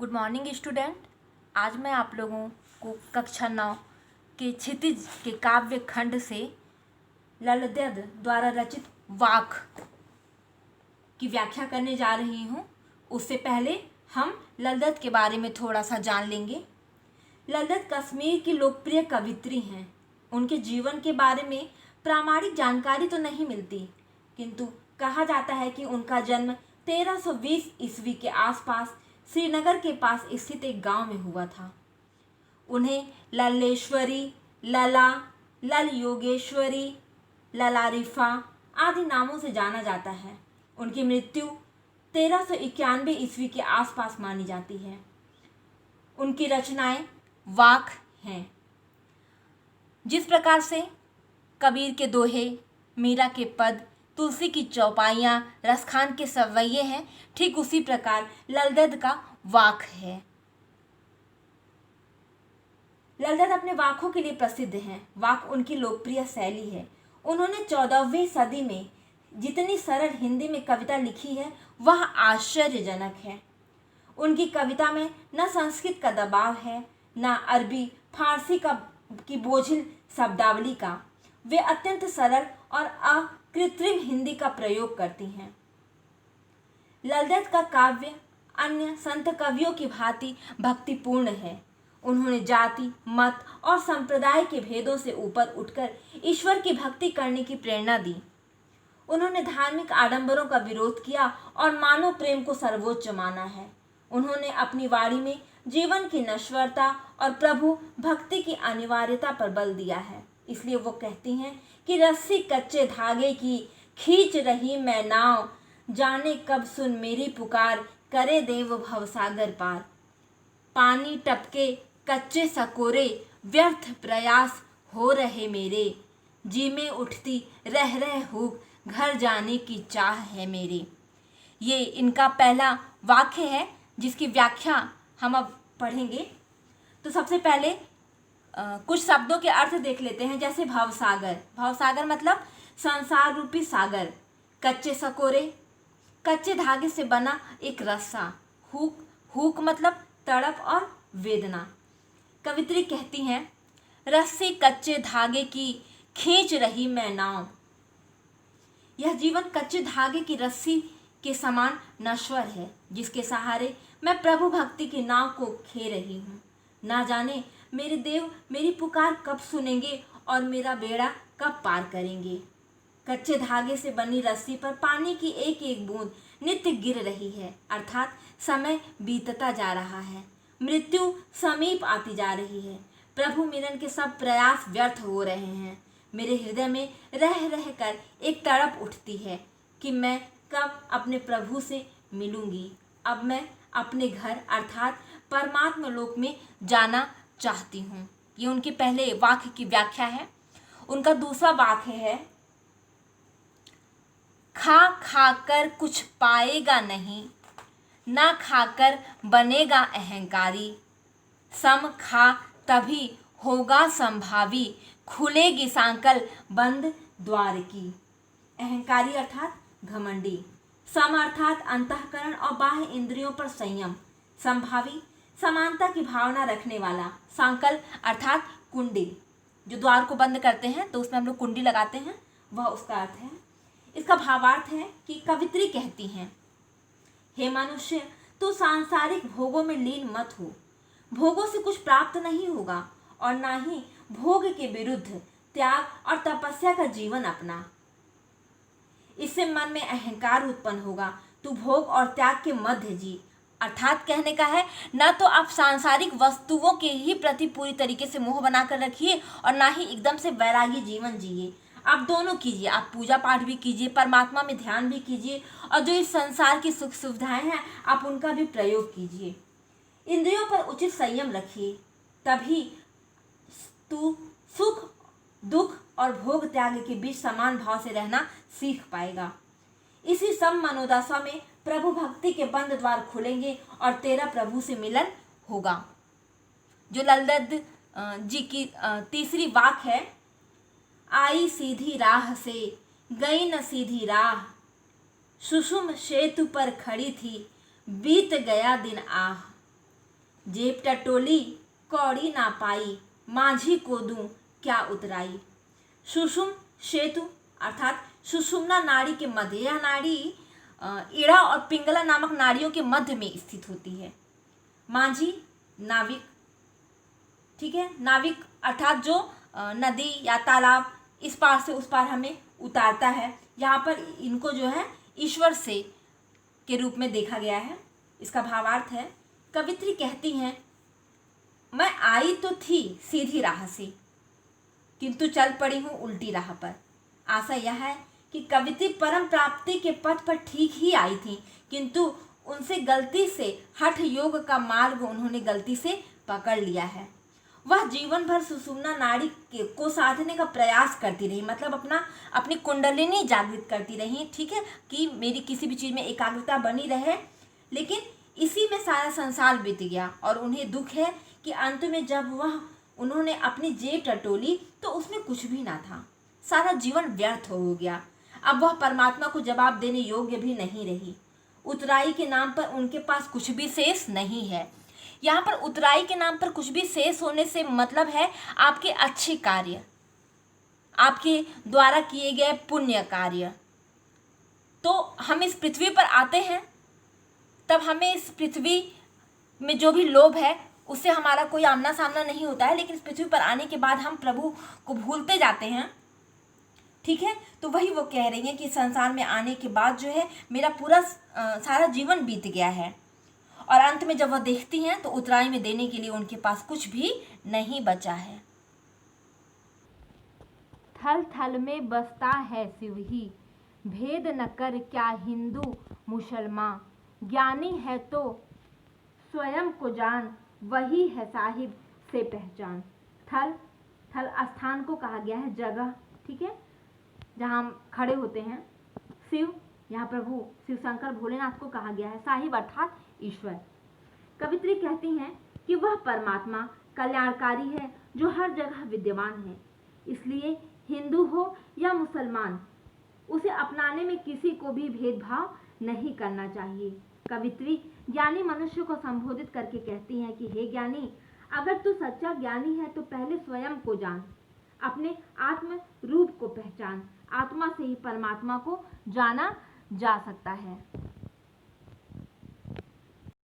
Good morning student. आज मैं आप लोगों को कक्षा 9 के क्षितिज के काव्य खंड से ललद्द द्वारा रचित वाक की व्याख्या करने जा रही हूँ। उससे पहले हम ललद्द के बारे में थोड़ा सा जान लेंगे। ललद्द कश्मीर की लोकप्रिय कवियत्री हैं। उनके जीवन के बारे में प्रामाणिक जानकारी तो नहीं मिलती, किंतु कहा जाता है कि उनका जन्म 1320 ईस्वी के आसपास श्रीनगर के पास स्थित एक गांव में हुआ था। उन्हें लल्लेश्वरी, लला, लल योगेश्वरी, ललारिफा आदि नामों से जाना जाता है। उनकी मृत्यु 1391 ईस्वी के आसपास मानी जाती है। उनकी रचनाएं वाक हैं। जिस प्रकार से कबीर के दोहे, मीरा के पद, तुलसी की चौपाइयाँ, रसखान के सवैये हैं, ठीक उसी प्रकार ललद्द का वाक है। ललद्द अपने वाकों के लिए प्रसिद्ध हैं। वाक उनकी लोकप्रिय शैली है। उन्होंने 14वीं सदी में जितनी सरल हिंदी में कविता लिखी है वह आश्चर्यजनक है। उनकी कविता में न संस्कृत का दबाव है, न अरबी फारसी की बोझिल शब्दावली का। वे अत्यंत सरल और अकृत्रिम हिंदी का प्रयोग करती हैं। ललद्द का काव्य अन्य संत कवियों की भांति भक्तिपूर्ण है। उन्होंने जाति, मत और संप्रदाय के भेदों से ऊपर उठकर ईश्वर की भक्ति करने की प्रेरणा दी। उन्होंने धार्मिक आडंबरों का विरोध किया और मानव प्रेम को सर्वोच्च माना है। उन्होंने अपनी वाणी में जीवन की नश्वरता और प्रभु भक्ति की अनिवार्यता पर बल दिया है। इसलिए वो कहती हैं कि रस्सी कच्चे धागे की खींच रही मैं नाव, जाने कब सुन मेरी पुकार, करे देव भवसागर पार। पानी टपके कच्चे सकोरे, व्यर्थ प्रयास हो रहे मेरे, जी में उठती रह रह हुक, घर जाने की चाह है मेरे। ये इनका पहला वाक्य है जिसकी व्याख्या हम अब पढ़ेंगे। तो सबसे पहले कुछ शब्दों के अर्थ देख लेते हैं। जैसे भवसागर, भवसागर मतलब संसार रूपी सागर। कच्चे सकोरे, कच्चे धागे से बना एक रस्सा। हुक, हुक मतलब तड़प और वेदना। कवित्री कहती हैं, रस्सी कच्चे धागे की खींच रही मैं नाव। यह जीवन कच्चे धागे की रस्सी के समान नश्वर है, जिसके सहारे मैं प्रभु भक्ति की नाव को खे रही हूँ। ना जाने मेरे देव मेरी पुकार कब सुनेंगे और मेरा बेड़ा कब पार करेंगे। कच्चे धागे से बनी रस्सी पर पानी की एक एक बूंद नित्य गिर रही है, अर्थात समय बीतता जा रहा है, मृत्यु समीप आती जा रही है। प्रभु मिलन के सब प्रयास व्यर्थ हो रहे हैं। मेरे हृदय में रह रह कर एक तड़प उठती है कि मैं कब अपने प्रभु से मिलूंगी। अब मैं अपने घर अर्थात परमात्मा लोक में जाना चाहती हूँ। ये उनके पहले वाक्य की व्याख्या है। उनका दूसरा वाक्य है, खा खाकर कुछ पाएगा नहीं, ना खाकर बनेगा अहंकारी, सम खा तभी होगा संभावी, खुलेगी सांकल बंद द्वार की। अहंकारी अर्थात घमंडी, सम अर्थात अंतःकरण और बाह्य इंद्रियों पर संयम, संभावी समानता की भावना रखने वाला, सांकल अर्थात कुंडी, जो द्वार को बंद करते हैं तो उसमें हम लोग कुंडी लगाते हैं, वह उसका अर्थ है। इसका भावार्थ है कि कवित्री कहती हैं, हे मनुष्य, तू सांसारिक भोगों में लीन मत हो। भोगों से कुछ प्राप्त नहीं होगा और ना ही भोग के विरुद्ध त्याग और तपस्या का जीवन अपना। इससे मन में अहंकार उत्पन्न होगा। तू भोग और त्याग के मध्य जी, अर्थात कहने का है न तो आप सांसारिक वस्तुओं के ही प्रति पूरी तरीके से मोह बनाकर रखिए और ना ही एकदम से वैरागी जीवन जिए। आप दोनों कीजिए, आप पूजा पाठ भी कीजिए, परमात्मा में ध्यान भी कीजिए और जो इस संसार की सुख सुविधाएं हैं आप उनका भी प्रयोग कीजिए। इंद्रियों पर उचित संयम रखिए, तभी तू सुख दुख और भोग त्याग के बीच समान भाव से रहना सीख पाएगा। इसी सब मनोदशा में प्रभु भक्ति के बंद द्वार खुलेंगे और तेरा प्रभु से मिलन होगा। जो ललद्द जी की तीसरी वाक है, आई सीधी राह से गई न सीधी राह, सुषुम सेतु पर खड़ी थी, बीत गया दिन आह। जेब टटोली कौड़ी ना पाई, माझी को दूं क्या उतराई। सुषुम सेतु अर्थात सुषुम्ना नाड़ी के मध्य, यह नाड़ी इड़ा और पिंगला नामक नाड़ियों के मध्य में स्थित होती है। माझी नाविक, ठीक है, नाविक अर्थात जो नदी या तालाब इस पार से उस पार हमें उतारता है। यहाँ पर इनको जो है ईश्वर से के रूप में देखा गया है। इसका भावार्थ है, कवित्री कहती हैं, मैं आई तो थी सीधी राह से, किंतु चल पड़ी हूँ उल्टी राह पर। आशा यह है कि कवित्री परम प्राप्ति के पथ पर ठीक ही आई थी, किंतु उनसे गलती से हठ योग का मार्ग उन्होंने गलती से पकड़ लिया है। वह जीवन भर सुषुम्ना नाड़ी को साधने का प्रयास करती रही, मतलब अपनी कुंडलिनी जागृत करती रही, ठीक है, कि मेरी किसी भी चीज़ में एकाग्रता बनी रहे। लेकिन इसी में सारा संसार बीत गया और उन्हें दुख है कि अंत में जब उन्होंने अपनी जेब टटोली तो उसमें कुछ भी ना था, सारा जीवन व्यर्थ हो गया। अब वह परमात्मा को जवाब देने योग्य भी नहीं रही। उतराई के नाम पर उनके पास कुछ भी शेष नहीं है। यहाँ पर उतराई के नाम पर कुछ भी शेष होने से मतलब है आपके अच्छे कार्य, आपके द्वारा किए गए पुण्य कार्य। तो हम इस पृथ्वी पर आते हैं तब हमें इस पृथ्वी में जो भी लोभ है उससे हमारा कोई आमना सामना नहीं होता है, लेकिन इस पृथ्वी पर आने के बाद हम प्रभु को भूलते जाते हैं, ठीक है। तो वही वो कह रही हैं कि संसार में आने के बाद जो है मेरा पूरा सारा जीवन बीत गया है, और अंत में जब वह देखती हैं तो उतराई में देने के लिए उनके पास कुछ भी नहीं बचा है। थल थल में बसता है शिव ही, भेद न कर क्या हिंदू मुसलमान, ज्ञानी है तो स्वयं को जान, वही है साहिब से पहचान। थल थल स्थान को कहा गया है, जगह, ठीक है, जहाँ हम खड़े होते हैं। शिव, यहाँ प्रभु शिव शंकर भोलेनाथ को कहा गया है। साहिब अर्थात ईश्वर। कवित्री कहती हैं कि वह परमात्मा कल्याणकारी है जो हर जगह विद्यमान है, इसलिए हिंदू हो या मुसलमान उसे अपनाने में किसी को भी भेदभाव नहीं करना चाहिए। कवित्री ज्ञानी मनुष्य को संबोधित करके कहती हैं कि हे ज्ञानी, अगर तू सच्चा ज्ञानी है तो पहले स्वयं को जान, अपने आत्म रूप को पहचान। आत्मा से ही परमात्मा को जाना जा सकता है।